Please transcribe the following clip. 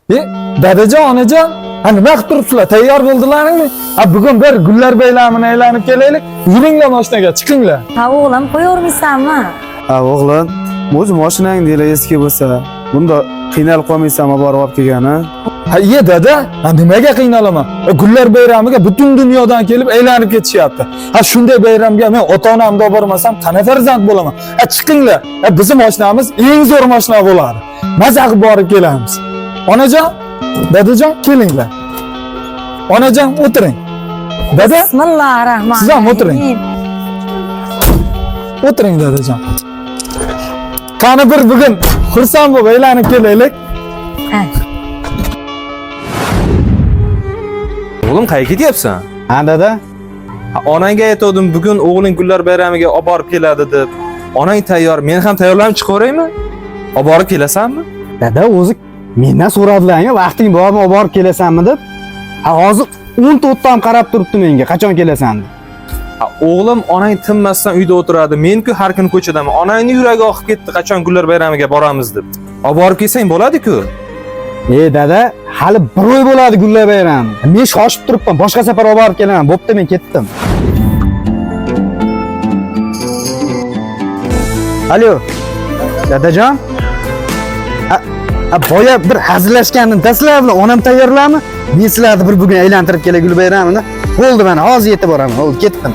Dadajon, onajon, nima qilib turibsizlar? Tayyor bo'ldilaringmi? Bugun bir gullar bayramini aylanib kelaylik. Yuringlar mashinaga, chiqinglar. Ha o'g'lim, qo'yavermaysanmi? O'g'lim, o'zi mashinang deyla eski bo'lsa, bunda qiynalib qolmaysanmi borib olib kelgani? Iye dada, nimaga qiynalaman? Gullar bayramiga butun dunyodan kelib aylanib ketishyapti. Shunday bayramga men ota-onamni olib bormasam, qana farzand bo'laman? Chiqinglar. Bizning mashinamiz eng zo'r mashina bo'ladi. Maza qilib borib kelamiz. Onajon, dadajon, kelinglar. Onajon, o'tiring. Dada, Bismillahirrohmanirrohim. siz ham o'tiring. O'tiring dadajon. Qani bir bugun xursand bo'lib aylanib kelaylik. Oğlum qayerga ketyapsan? Ha dada. Onangga aytdim bugun o'g'ling gullar bayramiga olib borib keladi deb. Onang tayyor, men ham tayyorlanib chiqaveraymi? Olib borib kelasanmi? Dada o'zi mendan so'radilar-ku, vaqting bormi, olib borib kelasanmi deb. Hozir 10 to'ttam qarab turibdi menga, qachon kelasan deb. O'g'lim onang tinmasdan uyda o'tiradi. Men-ku har kun ko'chadaman. Onangni yuragi oqib ketdi, qachon gullar bayramiga boramiz deb. Olib borib kelsang bo'ladi-ku. Dada, hali bir oy bo'ladi gullar bayrami. Men shoshib turibman, boshqa safar olib borib kelaman. Bo'pti, men ketdim. Alo. Dadajon? Boya bir hazillashgandim. Dastlab bilan onam tayyorlarmi? Men sizlarni bir bugun aylantirib kelay gul bayramini. Bo'ldi, mana hozir yetib boraman. Bo'ldi, ketdim.